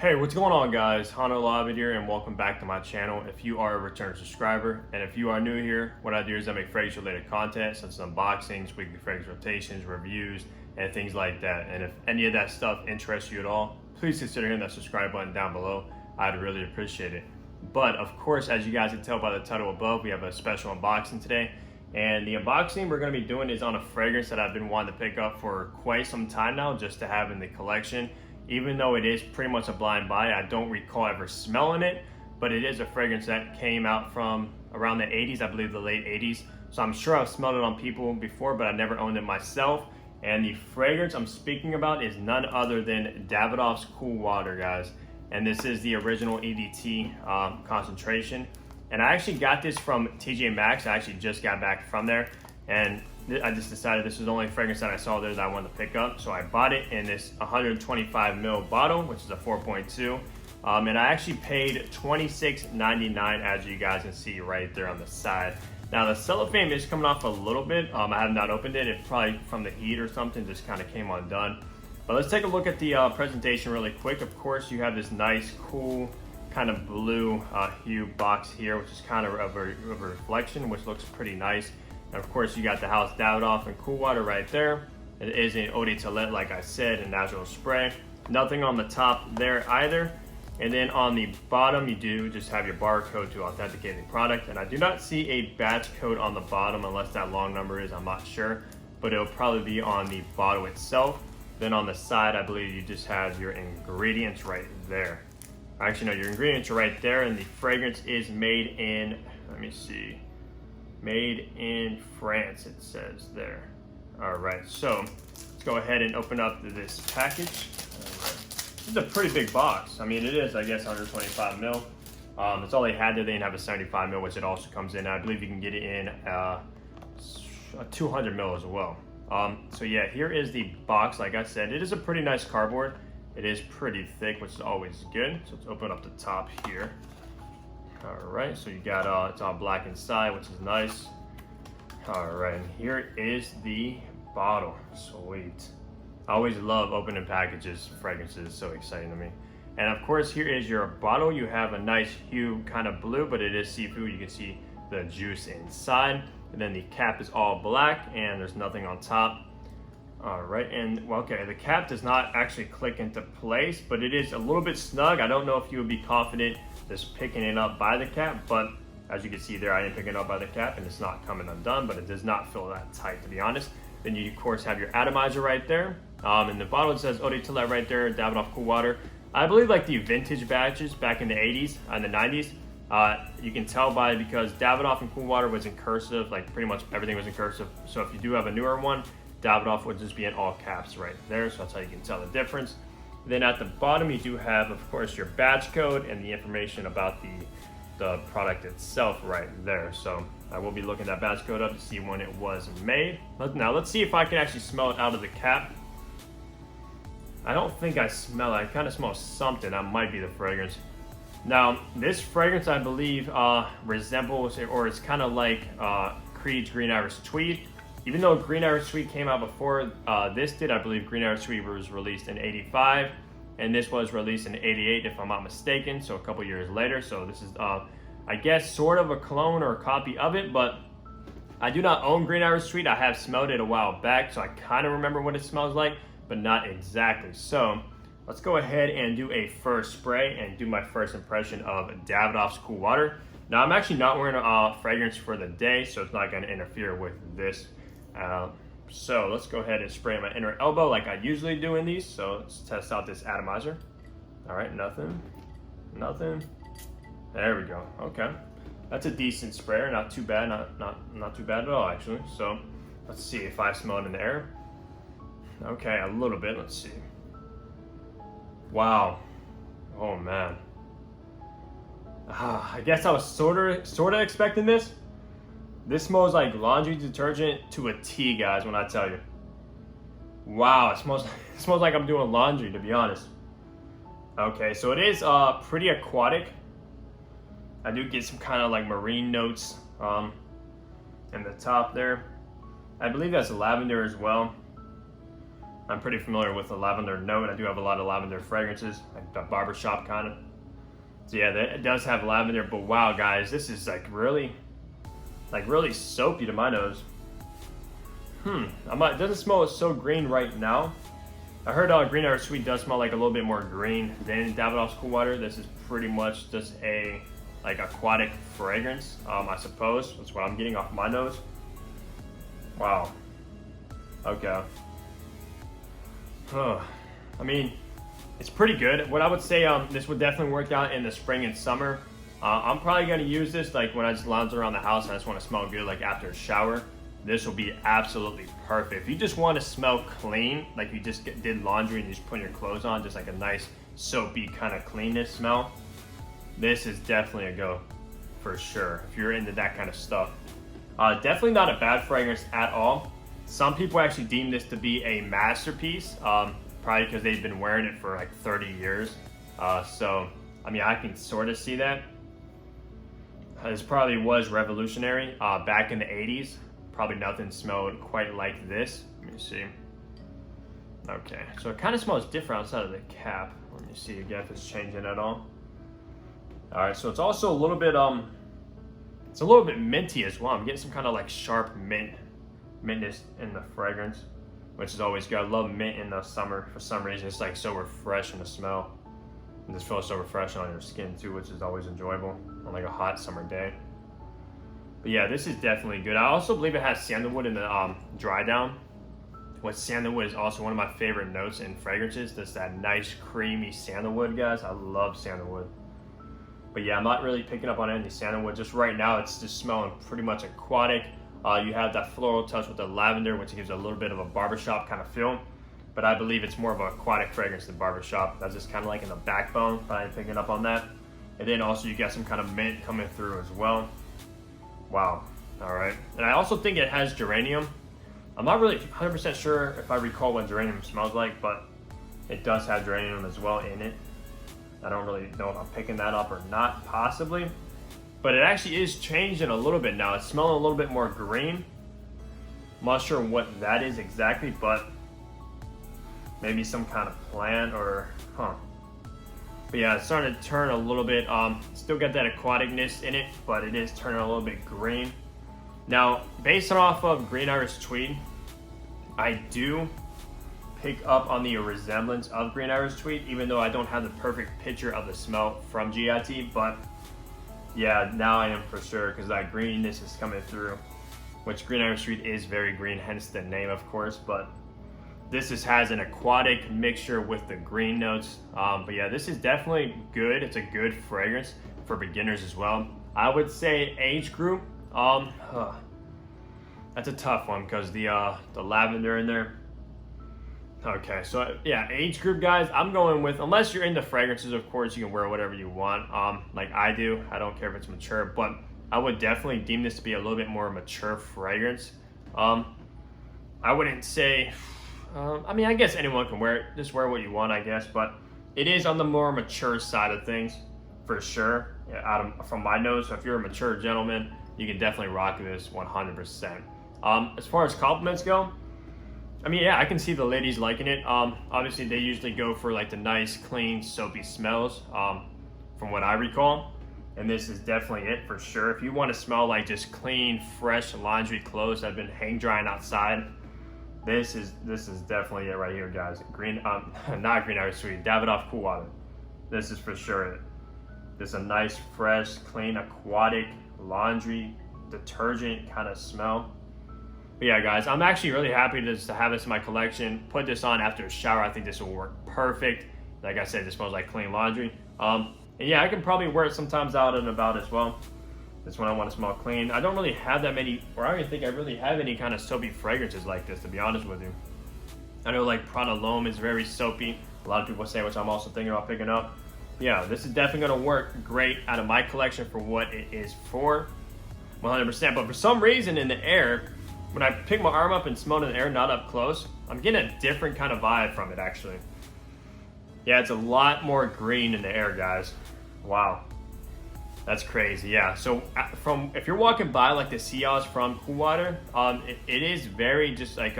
Hey, what's going on guys? Hunter Lobby here and welcome back to my channel. If you are a return subscriber and if you are new here, what I do is I make fragrance related content such as unboxings, weekly fragrance rotations, reviews, and things like that. And if any of that stuff interests you at all, please consider hitting that subscribe button down below. I'd really appreciate it. But of course, as you guys can tell by the title above, we have a special unboxing today. And the unboxing we're going to be doing is on a fragrance that I've been wanting to pick up for quite some time now just to have in the collection. Even though it is pretty much a blind buy, I don't recall ever smelling it, but it is a fragrance that came out from around the 80s, I believe the late 80s. So I'm sure I've smelled it on people before, but I never owned it myself. And the fragrance I'm speaking about is none other than Davidoff's Cool Water, guys. And this is the original EDT concentration. And I actually got this from TJ Maxx. I actually just got back from there. And I just decided this was the only fragrance that I saw there that I wanted to pick up. So I bought it in this 125 ml bottle, which is a 4.2. And I actually paid $26.99, as you guys can see right there on the side. Now the cellophane is coming off a little bit. I have not opened it. It probably from the heat or something just kind of came undone. But let's take a look at the presentation really quick. Of course, you have this nice, cool, kind of blue hue box here, which is kind of a reflection, which looks pretty nice. And of course, you got the House Davidoff and Cool Water right there. It is an eau de toilette, like I said, a natural spray. Nothing on the top there either. And then on the bottom, you do just have your barcode to authenticate the product. And I do not see a batch code on the bottom unless that long number is, I'm not sure. But it'll probably be on the bottle itself. Then on the side, I believe you just have your ingredients right there. Actually, no, your ingredients are right there. And the fragrance is made in, let me see. Made in France, it says there. All right, so let's go ahead and open up this package. All right. This is a pretty big box. I mean, it is, I guess, 125 mil. That's all they had there. They didn't have a 75 mil, which it also comes in. I believe you can get it in 200 mil as well. So yeah, here is the box. Like I said, it is a pretty nice cardboard. It is pretty thick, which is always good. So let's open up the top here. All right, so you got it's all black inside, which is nice. All right, and here is the bottle. Sweet. I always love opening packages. Fragrances is so exciting to me. And of course, here is your bottle. You have a nice hue, kind of blue, but it is seafood. You can see the juice inside. And then the cap is all black, and there's nothing on top. All right, and well, okay, the cap does not actually click into place, but it is a little bit snug. I don't know if you would be confident just picking it up by the cap, but as you can see there, I didn't pick it up by the cap and it's not coming undone, but it does not feel that tight, to be honest. Then you of course have your atomizer right there. In the bottle it says eau de toilette right there, Davidoff Cool Water. I believe like the vintage batches back in the 80s and the 90s, you can tell by because Davidoff and Cool Water was in cursive, like pretty much everything was in cursive. So if you do have a newer one, Davidoff would just be in all caps right there. So that's how you can tell the difference. Then at the bottom, you do have, of course, your batch code and the information about the product itself right there. So I will be looking that batch code up to see when it was made. Now let's see if I can actually smell it out of the cap. I don't think I smell it. I kind of smell something. That might be the fragrance. Now, this fragrance, I believe, resembles, or it's kind of like Creed's Green Irish Tweed. Even though Green Irish Tweed came out before this did, I believe Green Irish Tweed was released in '85, and this was released in '88, if I'm not mistaken, so a couple years later. So this is, I guess, sort of a clone or a copy of it, but I do not own Green Irish Tweed. I have smelled it a while back, so I kind of remember what it smells like, but not exactly. So let's go ahead and do a first spray and do my first impression of Davidoff's Cool Water. Now, I'm actually not wearing a fragrance for the day, so it's not going to interfere with this. So let's go ahead and spray my inner elbow like I usually do in these. So let's test out this atomizer. All right, nothing. There we go. Okay, that's a decent sprayer, not too bad, not too bad at all actually. So let's see if I smell it in the air. Okay, a little bit. Let's see. Wow. Oh man. I guess I was sort of expecting this. This smells like laundry detergent to a T, guys, when I tell you. Wow, it smells like I'm doing laundry, to be honest. Okay, so it is pretty aquatic. I do get some kind of like marine notes in the top there. I believe that's lavender as well. I'm pretty familiar with the lavender note. I do have a lot of lavender fragrances, like the barbershop kind of. So yeah, it does have lavender, but wow guys, this is like really soapy to my nose. It doesn't smell so green right now. I heard Green Irish Sweet does smell like a little bit more green than Davidoff's Cool Water. This is pretty much just a like aquatic fragrance, I suppose. That's what I'm getting off my nose. Wow. Okay. I mean, it's pretty good. What I would say, this would definitely work out in the spring and summer. I'm probably gonna use this like when I just lounge around the house and I just want to smell good, like after a shower. This will be absolutely perfect. If you just want to smell clean, like you just did laundry and you just put your clothes on, just like a nice soapy kind of cleanness smell, this is definitely a go for sure if you're into that kind of stuff. Definitely not a bad fragrance at all. Some people actually deem this to be a masterpiece, probably because they've been wearing it for like 30 years. So, I mean, I can sort of see that. This probably was revolutionary back in the 80s. Probably nothing smelled quite like this. Let me see. Okay, so it kind of smells different outside of the cap. Let me see again if it's changing at all. All right, so it's also a little bit it's a little bit minty as well. I'm getting some kind of like sharp mintness in the fragrance, which is always good. I love mint in the summer for some reason. It's like so refreshing to smell, and this feels so refreshing on your skin too, which is always enjoyable on like a hot summer day. But yeah, this is definitely good. I also believe it has sandalwood in the dry down. What sandalwood is also one of my favorite notes in fragrances. Just that nice creamy sandalwood, guys. I love sandalwood. But yeah, I'm not really picking up on any sandalwood. Just right now, it's just smelling pretty much aquatic. You have that floral touch with the lavender, which gives a little bit of a barbershop kind of feel. But I believe it's more of an aquatic fragrance than barbershop. That's just kind of like in the backbone, probably picking up on that. And then also you got some kind of mint coming through as well. Wow, all right. And I also think it has geranium. I'm not really 100% sure if I recall what geranium smells like, but it does have geranium as well in it. I don't really know if I'm picking that up or not, possibly. But it actually is changing a little bit now. It's smelling a little bit more green. I'm not sure what that is exactly, but maybe some kind of plant or, But yeah, it's starting to turn a little bit, still got that aquaticness in it, but it is turning a little bit green. Now, based off of Green Irish Tweed, I do pick up on the resemblance of Green Irish Tweed, even though I don't have the perfect picture of the smell from GIT, but yeah, now I am for sure, because that greenness is coming through, which Green Irish Tweed is very green, hence the name, of course, but this just has an aquatic mixture with the green notes. But yeah, this is definitely good. It's a good fragrance for beginners as well. I would say age group, that's a tough one because the lavender in there. Okay, so yeah, age group, guys, I'm going with, unless you're into fragrances, of course, you can wear whatever you want, like I do. I don't care if it's mature, but I would definitely deem this to be a little bit more mature fragrance. I wouldn't say, I mean, I guess anyone can wear it. Just wear what you want, I guess. But it is on the more mature side of things, for sure. Yeah, from my nose, so if you're a mature gentleman, you can definitely rock this 100%. As far as compliments go, I mean, yeah, I can see the ladies liking it. Obviously, they usually go for like the nice, clean, soapy smells, from what I recall. And this is definitely it for sure. If you want to smell like just clean, fresh laundry clothes that have been hang drying outside, this is definitely it right here, guys. Not Green Irish Sweet, Davidoff Cool Water. This is for sure it. This is a nice, fresh, clean, aquatic, laundry, detergent kind of smell. But yeah, guys, I'm actually really happy to have this in my collection. Put this on after a shower. I think this will work perfect. Like I said, this smells like clean laundry. And yeah, I can probably wear it sometimes out and about as well. That's when I want to smell clean. I don't really have that many, or I don't even think I really have any kind of soapy fragrances like this, to be honest with you. I know like Prada L'Homme is very soapy. A lot of people say, which I'm also thinking about picking up. Yeah, this is definitely going to work great out of my collection for what it is for, 100%. But for some reason in the air, when I pick my arm up and smell it in the air, not up close, I'm getting a different kind of vibe from it, actually. Yeah, it's a lot more green in the air, guys. Wow. That's crazy, yeah. So if you're walking by like the sea oils from Cool Water, it is very just like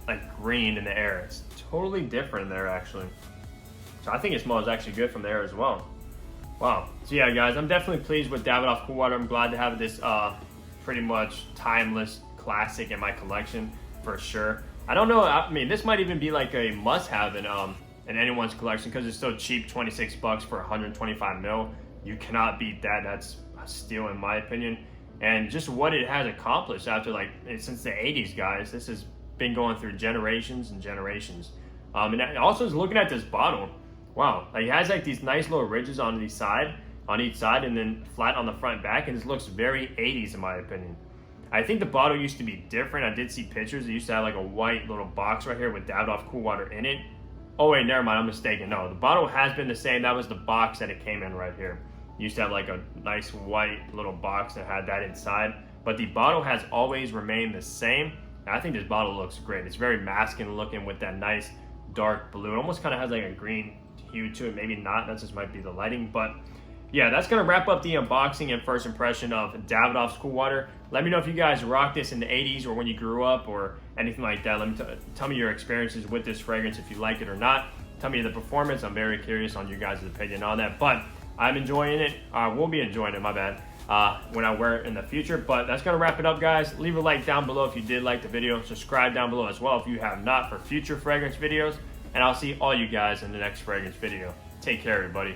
like green in the air. It's totally different in there actually. So I think it smells actually good from there as well. Wow. So yeah, guys, I'm definitely pleased with Davidoff Cool Water. I'm glad to have this pretty much timeless classic in my collection for sure. I don't know. I mean, this might even be like a must-have in anyone's collection because it's so cheap. 26 bucks for 125 mil. You cannot beat that. That's a steal in my opinion. And just what it has accomplished after like since the 80s, guys. This has been going through generations and generations. And also looking at this bottle. Wow, like it has like these nice little ridges on each side, and then flat on the front and back, and it looks very 80s in my opinion. I think the bottle used to be different. I did see pictures. It used to have like a white little box right here with Davidoff Cool Water in it. Oh wait, never mind, I'm mistaken. No, the bottle has been the same. That was the box that it came in right here. It used to have like a nice white little box that had that inside, but the bottle has always remained the same. And I think this bottle looks great. It's very masculine looking with that nice dark blue. It almost kind of has like a green hue to it. Maybe not, that just might be the lighting, but yeah, that's gonna wrap up the unboxing and first impression of Davidoff's Cool Water. Let me know if you guys rocked this in the 80s or when you grew up or anything like that. Let me tell me your experiences with this fragrance, if you like it or not. Tell me the performance. I'm very curious on you guys' opinion on that, but I'm enjoying it. We'll be enjoying it, my bad, when I wear it in the future. But that's gonna wrap it up, guys. Leave a like down below if you did like the video. Subscribe down below as well if you have not for future fragrance videos. And I'll see all you guys in the next fragrance video. Take care, everybody.